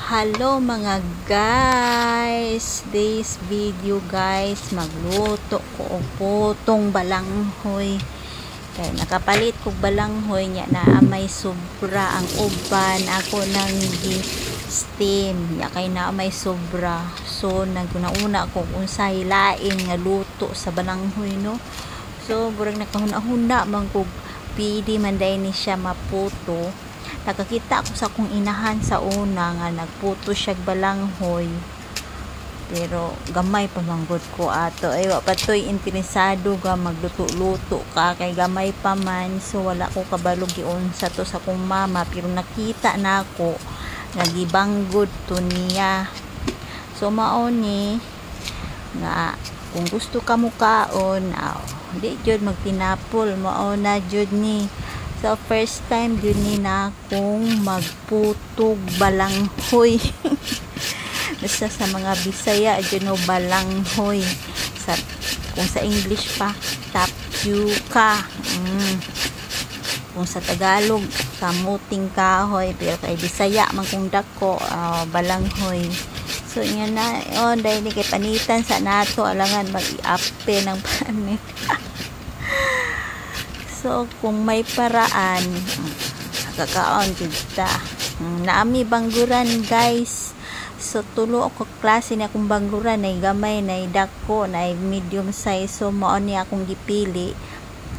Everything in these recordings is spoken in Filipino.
Hello mga guys, this video guys, magluto ko og putong balanghoy. Kaya nakapalit kog balanghoy nya na may sobra ang uban ako nang steam nya kay na may sobra. So naguna-una ko unsay lain nga luto sa balanghoy no. So burang nakahuna-huna man kog pidi man day ni siya maputo. Nakakita ako sa kong inahan sa una nga nagputo siya balanghoy, pero gamay pa manggod ko ato ay wa patoy interesado ga magluto-luto ka kay gamay pa man. So wala ko kabalog giunsa to sa kong mama, pero nakita na ako nagibanggod to niya. So mao ni nga kung gusto ka mo kaon, di jud magtinapol, mao na jud ni. So, first time yun ni na akong magputog balanghoy. Basta sa mga Bisaya, yun o balanghoy. Kung sa English pa, tapioca. Kung sa Tagalog, kamuting kahoy. Pero kay Bisaya, man kung dako, balanghoy. So, yun na, dahil ni kay panitan sa nato, alangan mag-i-ape ng panit. So, kung may paraan, kakaon kita. Naami bangguran, guys. So, tulo ako klase na akong bangguran. Ay gamay, na dako, na medium size. So, mao ni akong gipili.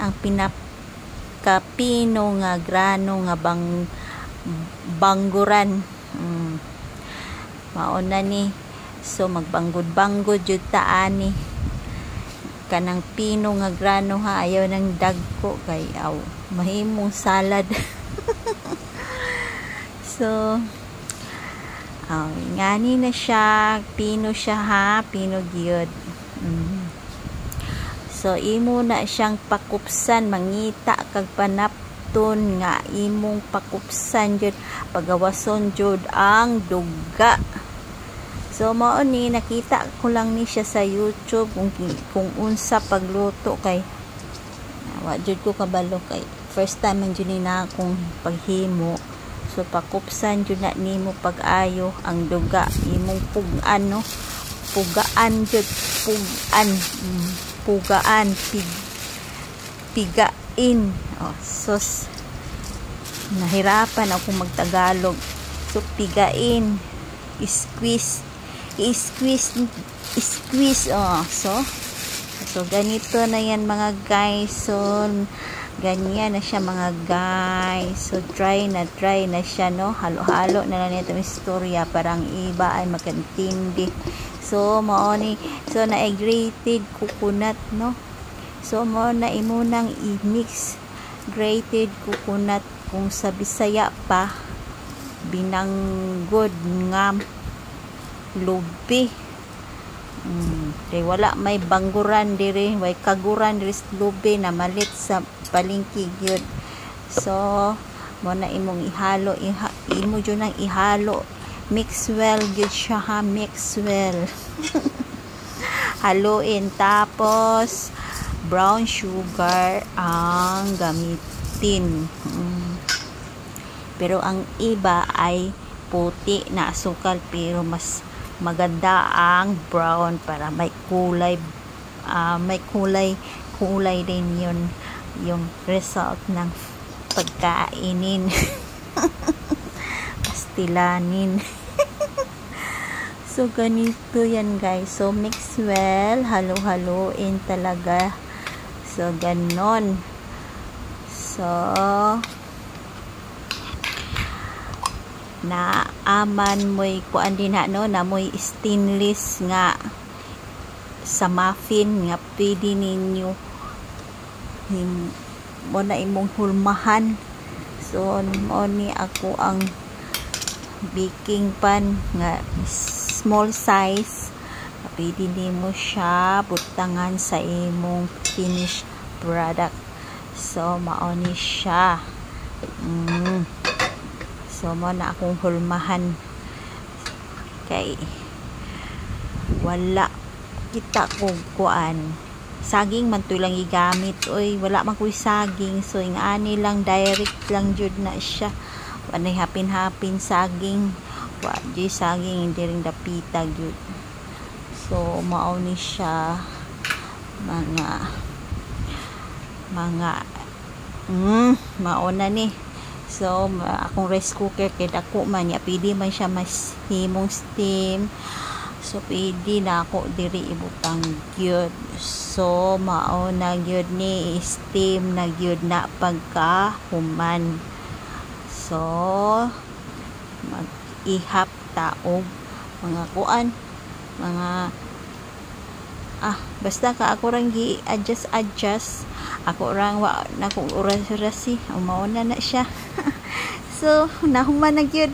Ang pinakapino nga grano nga bangguran. Mao na ni. So, magbanggod-banggod jud taan ni. Kanang pino nga grano ha, ayaw ng dagko kay mahimong salad. So ngani na siya, pino siya ha, pino gyud. So imo na siyang pakupsan, mangita kag panapton nga imong pakupsan jud, pagawason jud ang duga. So mao ni nakita ko lang ni siya sa YouTube kung unsa pagluto kay wa jud ko kabalo kay first time man jud ni na akong paghimo. So pakupsan jud na nimo pag-ayo ang duga imong pugaan no, pugaan jud, pugaan pigain. Sos nahirapan ako magtagalog. So pigain, squeeze. So ganito na yan mga guys. So ganyan na siya mga guys. So try na siya no, halo-halo na lang nito istorya parang iba ay magkantindi. So mao ni, so na grated coconut no. So mao na imunang i-mix grated coconut, kung sa Bisaya pa binanggod nga lubi. Kay wala may bangguran diri, way kaguran diri sa lubi na malit sa palengke gyud. So mo na imong ihalo, imo jud nang ihalo, mix well gyud siya ha, mix well. Haluin, tapos brown sugar ang gamitin. Pero ang iba ay puti na asukal, pero mas maganda ang brown para may kulay, kulay din yun yung result ng pagkainin. Pastilanin. So ganito yan guys. So mix well, halo-haloin talaga. So ganon. So na aman mo'y kuan din no, na mo'y stainless nga sa muffin nga pwede ninyo mo na imong hulmahan. So mo ni ako ang baking pan nga small size, pwede nimo siya butangan sa imong finished product. So mao ni siya. So mo na akong hulmahan kay wala kita ko kuan saging man to lang igamit, oy wala man ko'y saging. So ingani lang direct lang jud na siya, panay hapin-hapin saging wa di saging hindi ring dapita gyud. So mao ni siya mao na ni. So akong rice cooker kay dako man ya, pwede man siya mas himong steam. So pwede na ako diri ibutang gyud. So mao na gyud ni steam na gyud na pagkahuman. So mag-ihap taog mga kuan, mga basta ka ako rang gi-adjust ako rang wa na kung oras-orasi mao na siya. So nahuman na gyud.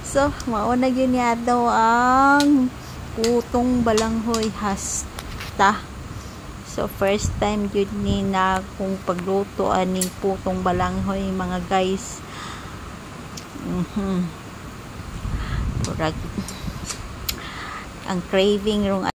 So mao na gyud niya daw ang putong balanghoy hasta. So first time gyud ni na kung pagluto aning putong balanghoy mga guys. Ang craving rong